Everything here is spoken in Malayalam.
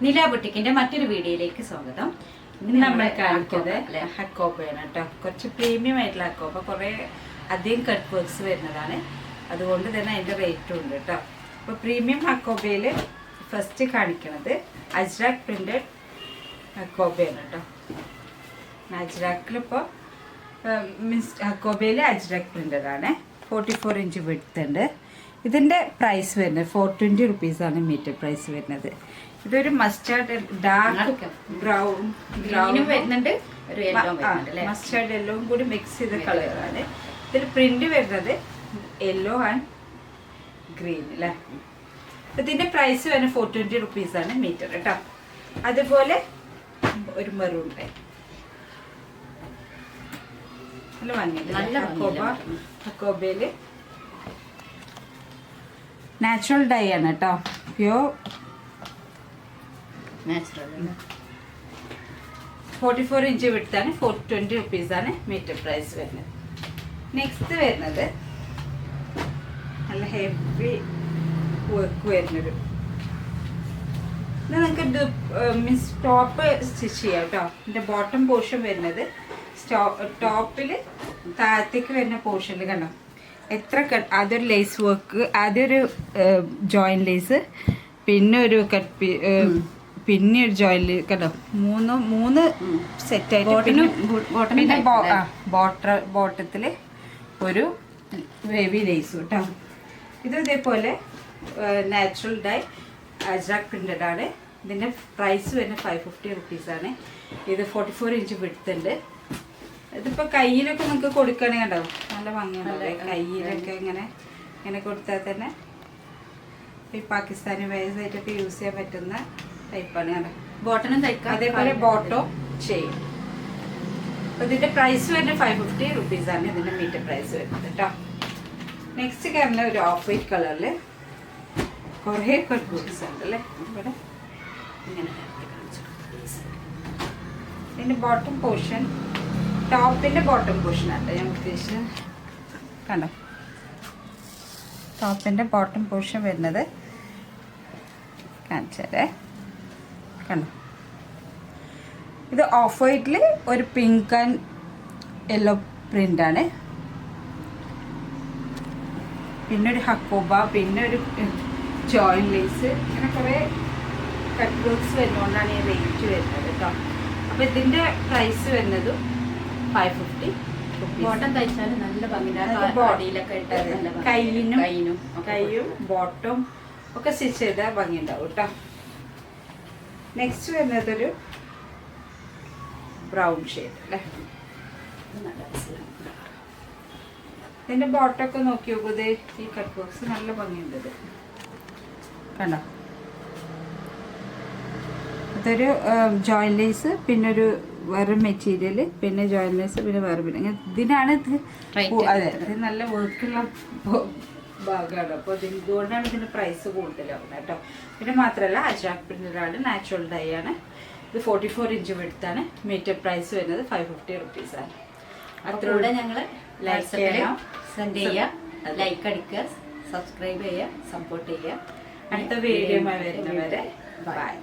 നില ബുട്ടിക്കിന്റെ മറ്റൊരു വീഡിയോയിലേക്ക് സ്വാഗതം. ഇന്ന് നമ്മൾ കാണിക്കുന്നത് ഹക്കോബയാണ് കേട്ടോ. കുറച്ച് പ്രീമിയം ആയിട്ടുള്ള ഹക്കോബ, കുറേ അധികം കട്ട് വർക്ക്സ് വരുന്നതാണ്, അതുകൊണ്ട് തന്നെ അതിൻ്റെ റേറ്റും ഉണ്ട് കേട്ടോ. അപ്പോൾ പ്രീമിയം ഹക്കോബയിൽ ഫസ്റ്റ് കാണിക്കുന്നത് അജ്രാക്ക് പ്രിന്റഡ് ഹക്കോബയാണ് കേട്ടോ. അജ്രാക്കിലിപ്പോൾ മീൻസ് ഹക്കോബയിൽ അജ്രാക്ക് പ്രിന്റഡ് ആണ്. 44 ഇഞ്ച് വിഡ്ത്ത് ഉണ്ട്. ഇതിൻ്റെ പ്രൈസ് വരുന്നത് 420 റുപ്പീസാണ് മീറ്റർ പ്രൈസ് വരുന്നത്. ഇതൊരു മസ്റ്റാർഡ് ഡാർക്ക് ബ്രൗൺ വരുന്നുണ്ട്, മസ്റ്റാർഡ് യെല്ലോവും കൂടി മിക്സ് ചെയ്ത കളറാണ്. ഇതിൽ പ്രിന്റ് വരുന്നത് യെല്ലോ ആൻഡ് ഗ്രീൻ അല്ലേ. ഇതിൻ്റെ പ്രൈസ് വരുന്നത് 420 റുപ്പീസാണ് മീറ്റർ കേട്ടോ. അതുപോലെ ഒരു മെറൂൺ ടൈപ്പ് നല്ല ഭംഗിയുണ്ട്. ഹക്കോബയില് നാച്ചുറൽ ഡൈ ആണ് കേട്ടോ, പ്യൂർ നാച്ചുറൽ. 44 ഇഞ്ച് വിട്ടാണ് 420 റുപ്പീസാണ് മീറ്റർ പ്രൈസ് വരുന്നത്. നെക്സ്റ്റ് വരുന്നത് നല്ല ഹെവി വർക്ക് വരുന്നൊരു, ഇത് നിങ്ങൾക്ക് മീൻസ് ടോപ്പ് സ്റ്റിച്ച് ചെയ്യാം കേട്ടോ. ഇതിൻ്റെ ബോട്ടം പോർഷൻ വരുന്നത് ടോപ്പിൽ താഴത്തേക്ക് വരുന്ന പോർഷനിൽ കണ്ടോ എത്ര ആദ്യൊരു ലേസ് വർക്ക്, ആദ്യൊരു ജോയിൻ ലേസ്, പിന്നെ ഒരു കട്ട്, പിന്നെ ഒരു ജോയിൻ കണ്ടോ, മൂന്ന് സെറ്റായിട്ട് ബോട്ടത്തിൽ ഒരു വേവി ലേസ് കേട്ടോ. ഇത് ഇതേപോലെ നാച്ചുറൽ ഡൈ അജ്രാക്ക് പ്രിന്റഡ് ആണ്. ഇതിൻ്റെ പ്രൈസ് വരുന്നത് 550 റുപ്പീസാണ്. ഇത് 44 ഇഞ്ച് വിഡ്ത്ത് ഉണ്ട്. ഇതിപ്പോൾ കയ്യിലൊക്കെ നിങ്ങൾക്ക് കൊടുക്കുകയാണെങ്കിൽ കണ്ടോ നല്ല ഭംഗിയുണ്ടല്ലേ. കയ്യിലൊക്കെ ഇങ്ങനെ കൊടുത്താൽ തന്നെ ഈ പാകിസ്ഥാനി വയസ്സായിട്ടൊക്കെ യൂസ് ചെയ്യാൻ പറ്റുന്ന ടൈപ്പാണ് കണ്ടോ. ബോട്ടനും തയ്ക്കാം, അതേപോലെ ബോട്ടോ ചെയ്യും. അപ്പോൾ ഇതിൻ്റെ പ്രൈസ് വരുന്നത് 550 റുപ്പീസാണ് ഇതിൻ്റെ മീറ്റർ പ്രൈസ് വരുന്നത് കേട്ടോ. നെക്സ്റ്റ് കാണുന്ന ഒരു ഓഫ് വൈറ്റ് കളറിൽ കുറേ കട്ട് ബോക്സ് ഉണ്ട് അല്ലേ. ഇവിടെ ഇങ്ങനെ ഇതിൻ്റെ ബോട്ടം പോർഷൻ, ടോപ്പിൻ്റെ ബോട്ടം പോർഷൻ ആണ് ഞാൻ ഉദ്ദേശിച്ചത് കണ്ടോ. ടോപ്പിൻ്റെ ബോട്ടം പോർഷൻ വരുന്നത് കാണിച്ചാലേ കണ്ടോ. ഇത് ഓഫ് വൈറ്റിൽ ഒരു പിങ്ക് ആൻഡ് യെല്ലോ പ്രിൻ്റാണ്. പിന്നെ ഒരു ഹക്കോബ, പിന്നെ ഒരു ജോയിൻ ലേസ്, അങ്ങനെ കുറേ കട്ട് വർക്ക്സ് വരുന്നതുകൊണ്ടാണ് ഈ റേറ്റ് വരുന്നത് കേട്ടോ. അപ്പോൾ ഇതിൻ്റെ പ്രൈസ് വരുന്നത് 550. ബോട്ടം തയ്ച്ചാൽ നല്ല കൈയും ബോട്ടം ഒക്കെ സ്റ്റിച്ച് ചെയ്താൽ ഭംഗിയുണ്ടാവും കേട്ടോ. നെക്സ്റ്റ് വരുന്നതൊരു ബ്രൗൺ ഷെയ്ഡ് അല്ലേ. ഇതിൻ്റെ ബോട്ടമൊക്കെ നോക്കി നോക്കുന്നത് ഈ കട്ട് ബോക്സ് നല്ല ഭംഗിയുണ്ട്. ഇത് കണ്ടോ, ഇതൊരു ജോയിൻ ലേസ്, പിന്നെ ഒരു വേറെ മെറ്റീരിയൽ, പിന്നെ ജോയിൻ ലേസ്, പിന്നെ വേറെ പിന്നെ ഇതിനാണ് ഇത്. അതെ, ഇത് നല്ല വർക്കുള്ള ഭാഗമാണ്. അപ്പോൾ ഇതുകൊണ്ടാണ് ഇതിൻ്റെ പ്രൈസ് കൂടുതലാവുന്നത് കേട്ടോ. പിന്നെ മാത്രമല്ല അജ്രാക്ക് പ്രിന്റഡാണ്, നാച്ചുറൽ ഡൈ ആണ്. ഇത് 44 ഇഞ്ച് വിഡ്ത്താണ്. മീറ്റർ പ്രൈസ് വരുന്നത് 550 റുപ്പീസാണ്. അതിലൂടെ ഞങ്ങൾ ലൈക്ക് ചെയ്യണം, സെൻഡ് ചെയ്യുക, ലൈക്ക് അടിക്കുക, സബ്സ്ക്രൈബ് ചെയ്യുക, സപ്പോർട്ട് ചെയ്യുക. അടുത്ത വീഡിയോ വരുന്നവരെ ബൈ.